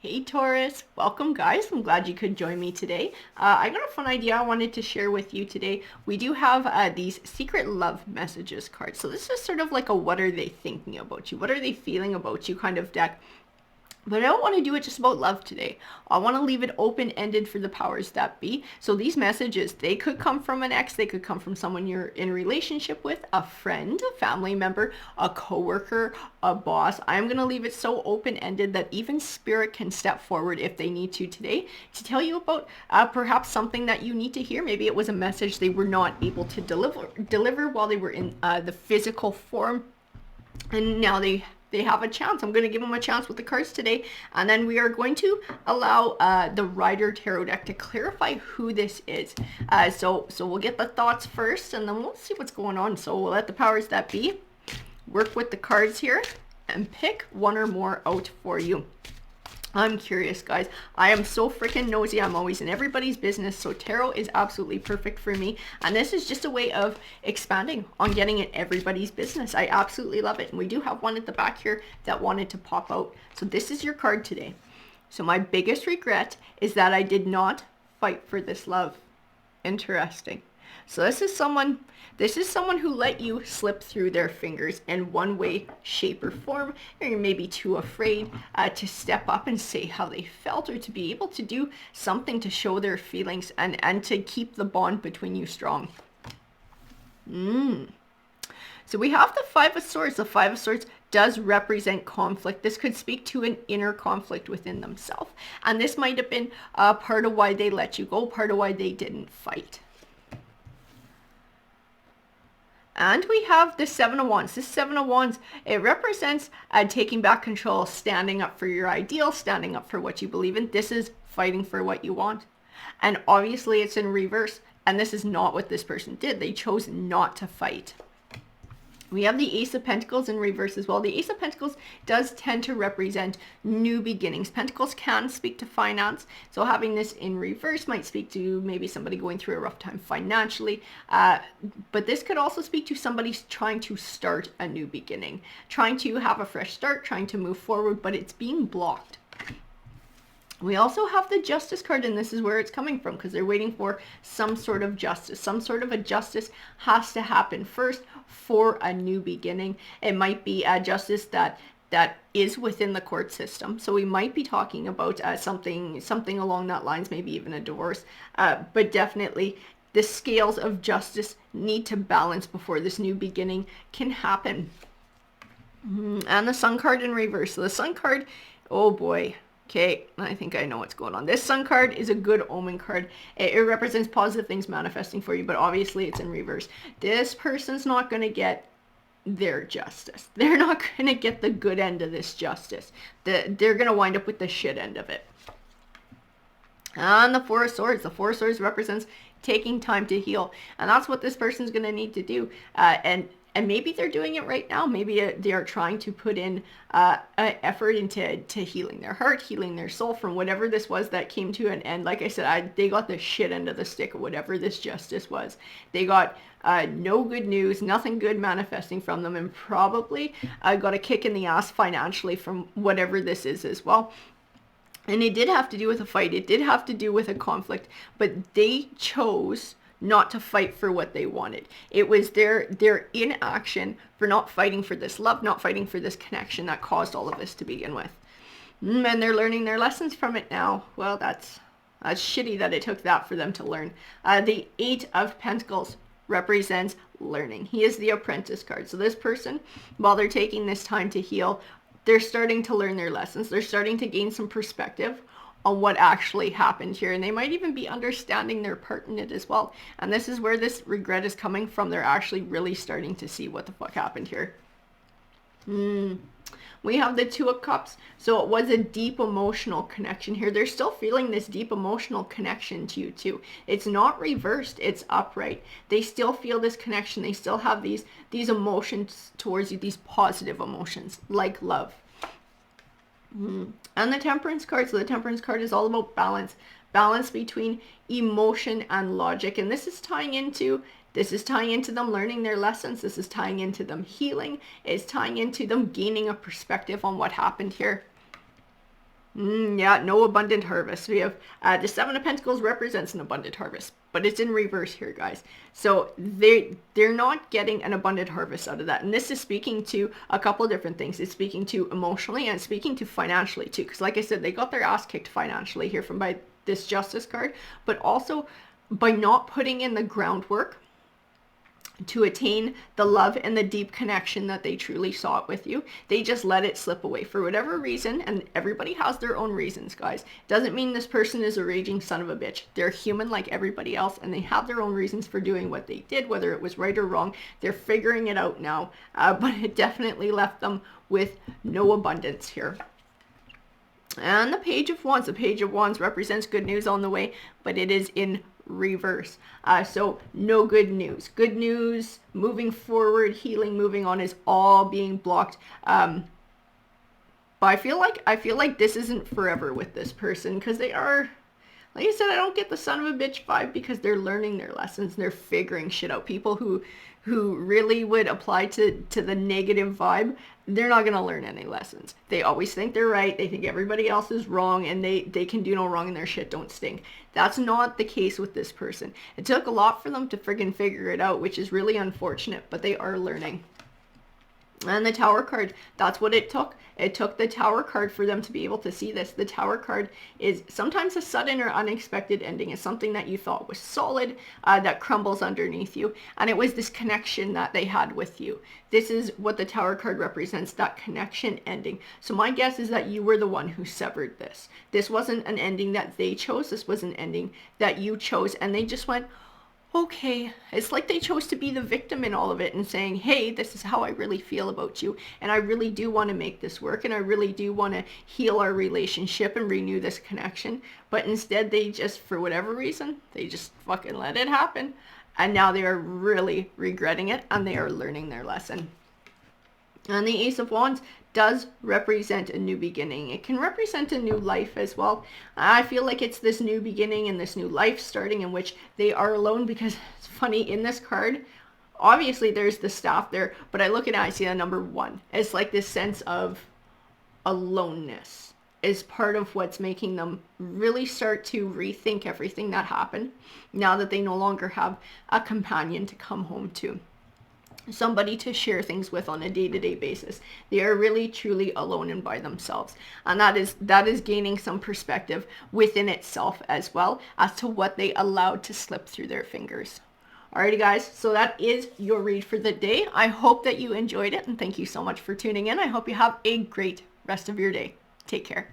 Hey Taurus, welcome guys. I'm glad you could join me today. I got a fun idea I wanted to share with you today. We do have these secret love messages cards. So this is sort of like a what are they thinking about you? What are they feeling about you kind of deck. But I don't want to do it just about love today. I want to leave it open-ended for the powers that be. So these messages, they could come from an ex, they could come from someone you're in a relationship with, a friend, a family member, a coworker, a boss. I'm going to leave it so open-ended that even spirit can step forward if they need to today to tell you about perhaps something that you need to hear. Maybe it was a message they were not able to deliver while they were in the physical form, and now they have a chance. I'm going to give them a chance with the cards today, and then we are going to allow the Rider Tarot deck to clarify who this is. So we'll get the thoughts first, and then we'll see what's going on. So we'll let the powers that be work with the cards here and pick one or more out for you. I'm curious, guys. I am so freaking nosy. I'm always in everybody's business. So tarot is absolutely perfect for me. And this is just a way of expanding on getting in everybody's business. I absolutely love it. And we do have one at the back here that wanted to pop out. So this is your card today. So my biggest regret is that I did not fight for this love. Interesting. So this is someone who let you slip through their fingers in one way, shape, or form. Or you're maybe too afraid to step up and say how they felt, or to be able to do something to show their feelings and to keep the bond between you strong. So we have the Five of Swords. The Five of Swords does represent conflict. This could speak to an inner conflict within themselves. And this might have been part of why they let you go, part of why they didn't fight. And we have the Seven of Wands. This Seven of Wands, it represents taking back control, standing up for your ideal, standing up for what you believe in. This is fighting for what you want. And obviously it's in reverse. And this is not what this person did. They chose not to fight. We have the Ace of Pentacles in reverse as well. The Ace of Pentacles does tend to represent new beginnings. Pentacles can speak to finance. So having this in reverse might speak to maybe somebody going through a rough time financially. But this could also speak to somebody trying to start a new beginning, trying to have a fresh start, trying to move forward, but it's being blocked. We also have the Justice card, and this is where it's coming from, because they're waiting for some sort of justice. Some sort of a justice has to happen first for a new beginning. It might be a justice that is within the court system. So we might be talking about something along that lines, maybe even a divorce. But definitely the scales of justice need to balance before this new beginning can happen. And the Sun card in reverse. So the Sun card, oh boy. Okay, I think I know what's going on. This Sun card is a good omen card. It represents positive things manifesting for you, but obviously it's in reverse. This person's not going to get their justice. They're not going to get the good end of this justice. They're going to wind up with the shit end of it. And the Four of Swords. The Four of Swords represents taking time to heal. And that's what this person's going to need to do. And maybe they're doing it right now. Maybe they are trying to put in effort into healing their heart, healing their soul from whatever this was that came to an end. Like I said, they got the shit end of the stick of whatever this justice was. They got no good news, nothing good manifesting from them, and probably got a kick in the ass financially from whatever this is as well. And it did have to do with a fight. It did have to do with a conflict, but they chose not to fight for what they wanted. It was their inaction for not fighting for this love, not fighting for this connection that caused all of this to begin with. And they're learning their lessons from it now. Well, that's shitty that it took that for them to learn. The Eight of Pentacles represents learning. He is the Apprentice card. So this person, while they're taking this time to heal, they're starting to learn their lessons. They're starting to gain some perspective on what actually happened here, and they might even be understanding their part in it as well. And this is where this regret is coming from. They're actually really starting to see what the fuck happened here. We have the Two of Cups. So it was a deep emotional connection here. They're still feeling this deep emotional connection to you too. It's not reversed, it's upright. They still feel this connection. They still have these emotions towards you, these positive emotions like love. And the Temperance card. So the Temperance card is all about balance between emotion and logic. And this is tying into them learning their lessons. This is tying into them healing. It's tying into them gaining a perspective on what happened here. Yeah, no abundant harvest. We have the Seven of Pentacles represents an abundant harvest, but it's in reverse here, guys. So they're not getting an abundant harvest out of that. And this is speaking to a couple of different things. It's speaking to emotionally and speaking to financially too. Because like I said, they got their ass kicked financially here from by this Justice card, but also by not putting in the groundwork to attain the love and the deep connection that they truly sought with you. They just let it slip away for whatever reason, and everybody has their own reasons, guys. Doesn't mean this person is a raging son of a bitch. They're human like everybody else, and they have their own reasons for doing what they did, whether it was right or wrong. They're figuring it out now, but it definitely left them with no abundance here. And the Page of Wands. The Page of Wands represents good news on the way, but it is in reverse. So no good news. Good news, moving forward, healing, moving on is all being blocked. But I feel like this isn't forever with this person, because they are, like I said, I don't get the son of a bitch vibe, because they're learning their lessons. They're figuring shit out. People who really would apply to the negative vibe, they're not going to learn any lessons. They always think they're right. They think everybody else is wrong, and they can do no wrong, and their shit don't stink. That's not the case with this person. It took a lot for them to friggin' figure it out, which is really unfortunate, but they are learning. And the Tower card, that's what it took. It took the Tower card for them to be able to see this. The Tower card is sometimes a sudden or unexpected ending. It's something that you thought was solid, that crumbles underneath you. And it was this connection that they had with you. This is what the Tower card represents, that connection ending. So my guess is that you were the one who severed this. This wasn't an ending that they chose. This was an ending that you chose. And they just went, okay. It's like they chose to be the victim in all of it and saying, hey, this is how I really feel about you, and I really do want to make this work, and I really do want to heal our relationship and renew this connection. But instead, they just, for whatever reason, they just fucking let it happen. And now they are really regretting it, and they are learning their lesson. And the Ace of Wands does represent a new beginning. It can represent a new life as well. I feel like it's this new beginning and this new life starting in which they are alone, because it's funny, in this card, obviously there's the staff there, but I look at it, I see the number 1. It's like this sense of aloneness is part of what's making them really start to rethink everything that happened now that they no longer have a companion to come home to, somebody to share things with on a day-to-day basis. They are really truly alone and by themselves, and that is gaining some perspective within itself as well as to what they allowed to slip through their fingers. Alrighty guys, so that is your read for the day. I hope that you enjoyed it, and thank you so much for tuning in. I hope you have a great rest of your day. Take care.